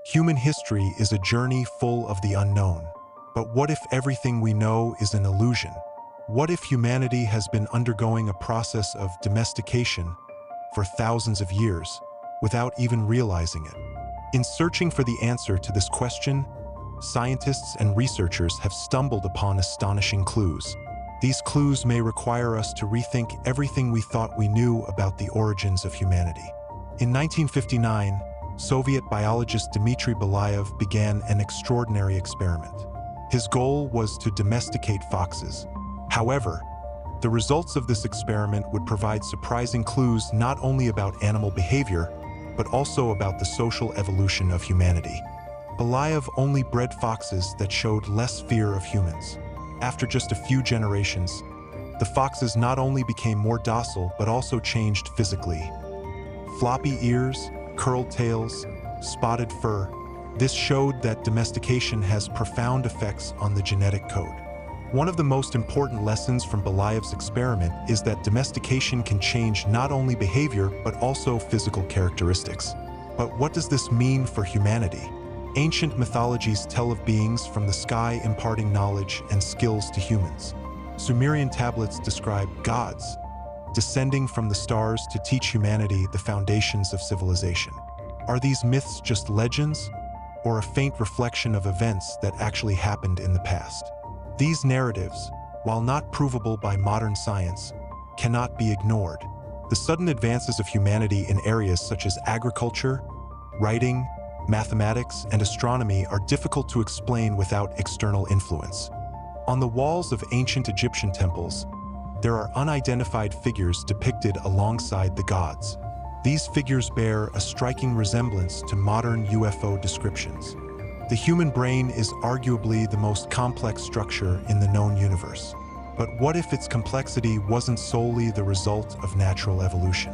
Human history is a journey full of the unknown. But what if everything we know is an illusion? What if humanity has been undergoing a process of domestication for thousands of years without even realizing it? In searching for the answer to this question, scientists and researchers have stumbled upon astonishing clues. These clues may require us to rethink everything we thought we knew about the origins of humanity. In 1959, Soviet biologist Dmitry Belyaev began an extraordinary experiment. His goal was to domesticate foxes. However, the results of this experiment would provide surprising clues not only about animal behavior, but also about the social evolution of humanity. Belyaev only bred foxes that showed less fear of humans. After just a few generations, the foxes not only became more docile but also changed physically. Floppy ears, curled tails, spotted fur. This showed that domestication has profound effects on the genetic code. One of the most important lessons from Belyaev's experiment is that domestication can change not only behavior but also physical characteristics. But what does this mean for humanity? Ancient mythologies tell of beings from the sky imparting knowledge and skills to humans. Sumerian tablets describe gods descending from the stars to teach humanity the foundations of civilization. Are these myths just legends, or a faint reflection of events that actually happened in the past? These narratives, while not provable by modern science, cannot be ignored. The sudden advances of humanity in areas such as agriculture, writing, mathematics, and astronomy are difficult to explain without external influence. On the walls of ancient Egyptian temples, there are unidentified figures depicted alongside the gods. These figures bear a striking resemblance to modern UFO descriptions. The human brain is arguably the most complex structure in the known universe. But what if its complexity wasn't solely the result of natural evolution?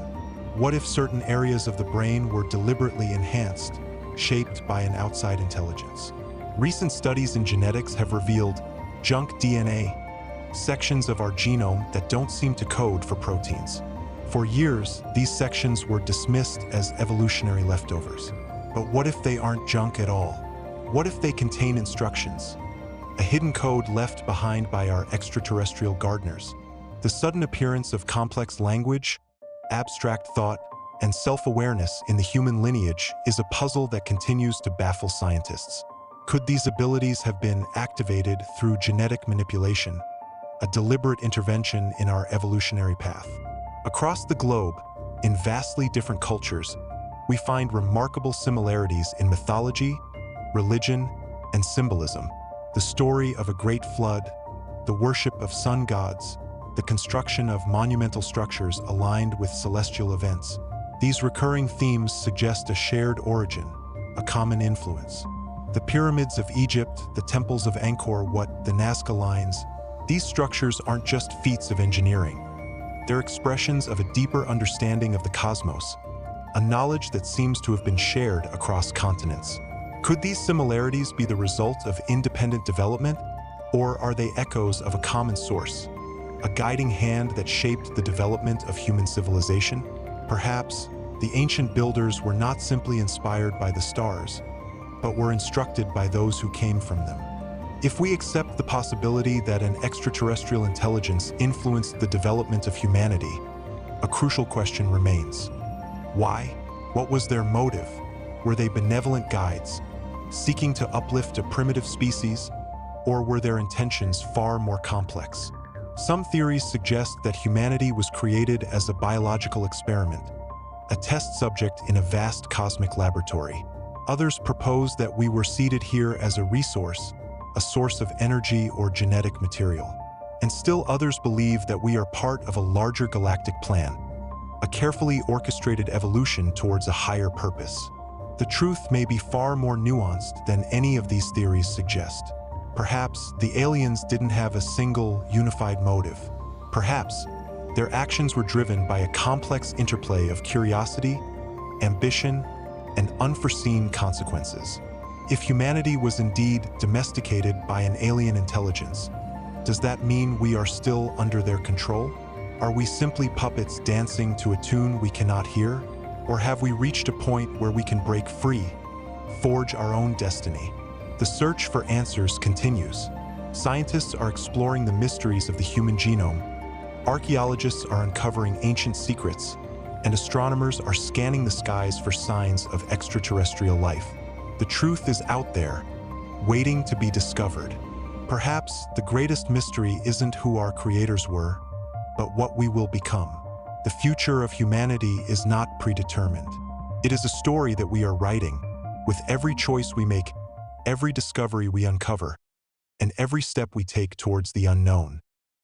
What if certain areas of the brain were deliberately enhanced, shaped by an outside intelligence? Recent studies in genetics have revealed junk DNA, sections of our genome that don't seem to code for proteins. For years, these sections were dismissed as evolutionary leftovers. But what if they aren't junk at all? What if they contain instructions? A hidden code left behind by our extraterrestrial gardeners. The sudden appearance of complex language, abstract thought, and self-awareness in the human lineage is a puzzle that continues to baffle scientists. Could these abilities have been activated through genetic manipulation, a deliberate intervention in our evolutionary path? Across the globe, in vastly different cultures, we find remarkable similarities in mythology, religion, and symbolism. The story of a great flood, the worship of sun gods, the construction of monumental structures aligned with celestial events. These recurring themes suggest a shared origin, a common influence. The pyramids of Egypt, the temples of Angkor Wat, the Nazca Lines, these structures aren't just feats of engineering. They're expressions of a deeper understanding of the cosmos, a knowledge that seems to have been shared across continents. Could these similarities be the result of independent development, or are they echoes of a common source, a guiding hand that shaped the development of human civilization? Perhaps the ancient builders were not simply inspired by the stars, but were instructed by those who came from them. If we accept the possibility that an extraterrestrial intelligence influenced the development of humanity, a crucial question remains. Why? What was their motive? Were they benevolent guides, seeking to uplift a primitive species, or were their intentions far more complex? Some theories suggest that humanity was created as a biological experiment, a test subject in a vast cosmic laboratory. Others propose that we were seeded here as a resource, a source of energy or genetic material. And still others believe that we are part of a larger galactic plan, a carefully orchestrated evolution towards a higher purpose. The truth may be far more nuanced than any of these theories suggest. Perhaps the aliens didn't have a single, unified motive. Perhaps their actions were driven by a complex interplay of curiosity, ambition, and unforeseen consequences. If humanity was indeed domesticated by an alien intelligence, does that mean we are still under their control? Are we simply puppets dancing to a tune we cannot hear? Or have we reached a point where we can break free, forge our own destiny. The search for answers continues. Scientists are exploring the mysteries of the human genome. Archaeologists are uncovering ancient secrets, and astronomers are scanning the skies for signs of extraterrestrial life. The truth is out there, waiting to be discovered. Perhaps the greatest mystery isn't who our creators were, but what we will become. The future of humanity is not predetermined. It is a story that we are writing, with every choice we make, every discovery we uncover, and every step we take towards the unknown.